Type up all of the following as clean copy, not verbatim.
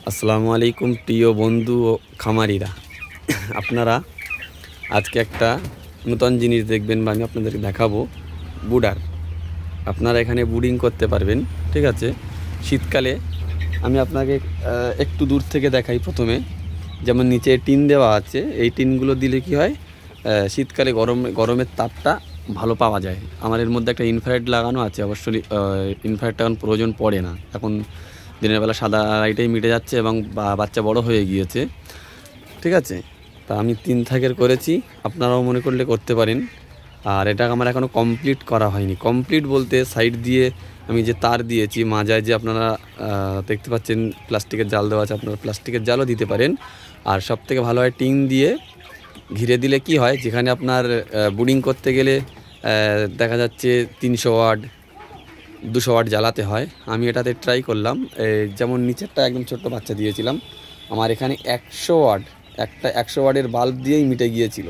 আসসালামু আলাইকুম প্রিয় বন্ধু ও খামারিরা। আপনারা আজকে একটা নতুন জিনিস দেখবেন বা আমি আপনাদেরকে দেখাবো বুডার। আপনারা এখানে বুডিং করতে পারবেন, ঠিক আছে। শীতকালে আমি আপনাকে একটু দূর থেকে দেখাই। প্রথমে যেমন নিচে টিন দেওয়া আছে, এই টিনগুলো দিলে কি হয়, শীতকালে গরমের তাপটা ভালো পাওয়া যায়। আমার এর মধ্যে একটা ইনফ্রারেড লাগানো আছে। অবশ্যই ইনফ্রারেডটা এখন প্রয়োজন পড়ে না, এখন দিনের বেলা সাদা লাইটেই মিটে যাচ্ছে এবং বাচ্চা বড় হয়ে গিয়েছে, ঠিক আছে। তা আমি 3 থাকের করেছি, আপনারাও মনে করলে করতে পারেন। আর এটা আমার এখনও কমপ্লিট করা হয়নি। কমপ্লিট বলতে সাইড দিয়ে আমি যে তার দিয়েছি, মাজায় যে আপনারা দেখতে পাচ্ছেন প্লাস্টিকের জাল দেওয়া আছে, আপনারা প্লাস্টিকের জালও দিতে পারেন। আর সবথেকে ভালো হয় টিন দিয়ে ঘিরে দিলে কি হয়, যেখানে আপনার বুডিং করতে গেলে দেখা যাচ্ছে 300 ওয়াট 200 ওয়াট জ্বালাতে হয়। আমি এটাতে ট্রাই করলাম, যেমন নিচেরটা একদম ছোট্ট বাচ্চা দিয়েছিলাম, আমার এখানে 100 ওয়াট, একটা 100 ওয়াটের বাল্ব দিয়েই মিটে গিয়েছিল।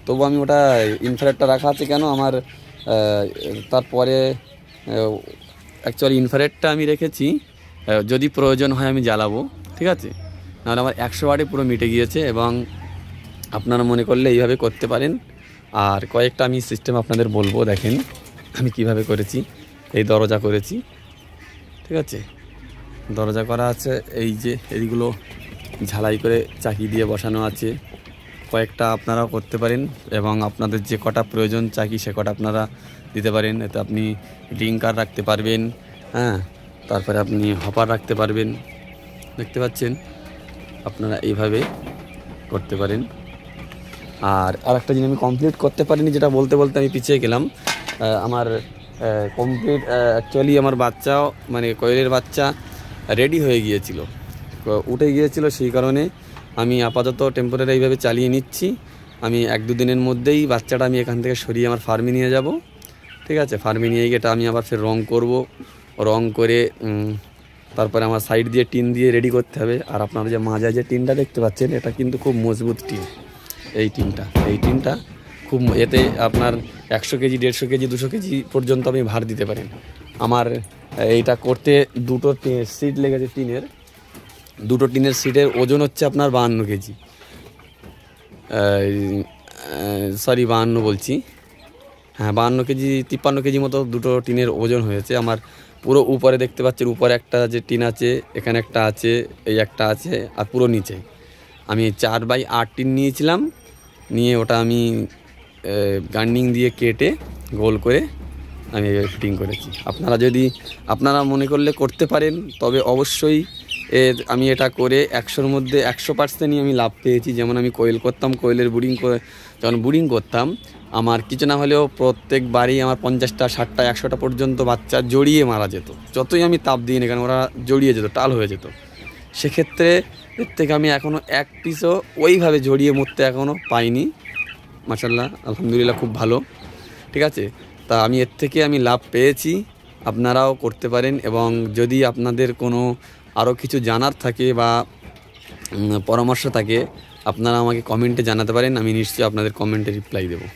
তবু আমি ওটা ইনফ্রারেডটা রাখা আছে কেন, আমার তারপরে অ্যাকচুয়ালি ইনফ্রারেডটা আমি রেখেছি যদি প্রয়োজন হয় আমি জ্বালাবো, ঠিক আছে। নাহলে আমার 100 ওয়াটে পুরো মিটে গিয়েছে। এবং আপনারা মনে করলে এইভাবে করতে পারেন। আর কয়েকটা আমি সিস্টেম আপনাদের বলবো, দেখেন আমি কিভাবে করেছি। এই দরজা করেছি, ঠিক আছে, দরজা করা আছে। এই যে এইগুলো ঝালাই করে চাকি দিয়ে বসানো আছে। কয়েকটা আপনারাও করতে পারেন এবং আপনাদের যে কটা প্রয়োজন চাকি সে কটা আপনারা দিতে পারেন। এতে আপনি ড্রিঙ্কার রাখতে পারবেন, হ্যাঁ, তারপরে আপনি হপার রাখতে পারবেন। দেখতে পাচ্ছেন, আপনারা এইভাবে করতে পারেন। আর আরেকটা জিনিস আমি কমপ্লিট করতে পারিনি, যেটা বলতে বলতে আমি পিছিয়ে গেলাম। আমার কমপ্লিট অ্যাকচুয়ালি আমার বাচ্চাও, মানে কোয়েলের বাচ্চা রেডি হয়ে গিয়েছিল, উঠে গিয়েছিল। সেই কারণে আমি আপাতত টেম্পোরারি এইভাবে চালিয়ে নিচ্ছি। আমি 1-2 দিনের মধ্যেই বাচ্চাটা আমি এখান থেকে সরিয়ে আমার ফার্মে নিয়ে যাব, ঠিক আছে। ফার্মে নিয়ে গিয়ে এটা আমি আবার ফের রং করব। রং করে তারপরে আমার সাইড দিয়ে টিন দিয়ে রেডি করতে হবে। আর আপনারা যে মাঝে যে টিনটা দেখতে পাচ্ছেন, এটা কিন্তু খুব মজবুত টিন। এই টিনটা খুব, এতে আপনার 100 কেজি 150 কেজি 200 কেজি পর্যন্ত আপনি ভার দিতে পারেন। আমার এইটা করতে 2টো সিট লেগেছে টিনের। 2টো টিনের সিটের ওজন হচ্ছে আপনার 52 কেজি, সরি 52 বলছি, হ্যাঁ 52 কেজি 53 কেজি মতো 2টো টিনের ওজন হয়েছে। আমার পুরো উপরে দেখতে পাচ্ছেন, উপরে একটা যে টিন আছে, এখানে একটা আছে, এই একটা আছে, আর পুরো নিচে আমি 4x8 টিন নিয়েছিলাম। নিয়ে ওটা আমি গার্নিং দিয়ে কেটে গোল করে আমি ফিটিং করেছি। আপনারা মনে করলে করতে পারেন, তবে অবশ্যই আমি এটা করে 100-র মধ্যে 100%ই আমি লাভ পেয়েছি। যেমন আমি কোয়েল করতাম, কোয়েলের যখন বুডিং করতাম, আমার কিছু না হলেও প্রত্যেকবারই আমার 50টা 60টা 100টা পর্যন্ত বাচ্চা জড়িয়ে মারা যেত। যতই আমি তাপ দিই না কেন, ওরা জড়িয়ে যেত, টাল হয়ে যেত। সেক্ষেত্রে এর থেকে আমি এখনও 1 পিসও ওইভাবে জড়িয়ে মরতে এখনও পাইনি। মাশাআল্লাহ, আলহামদুলিল্লাহ, খুব ভালো, ঠিক আছে। তা আমি এর থেকে আমি লাভ পেয়েছি, আপনারাও করতে পারেন। এবং যদি আপনাদের কোনো আরও কিছু জানার থাকে বা পরামর্শ থাকে, আপনারা আমাকে কমেন্টে জানাতে পারেন। আমি নিশ্চয়ই আপনাদের কমেন্টে রিপ্লাই দেবো।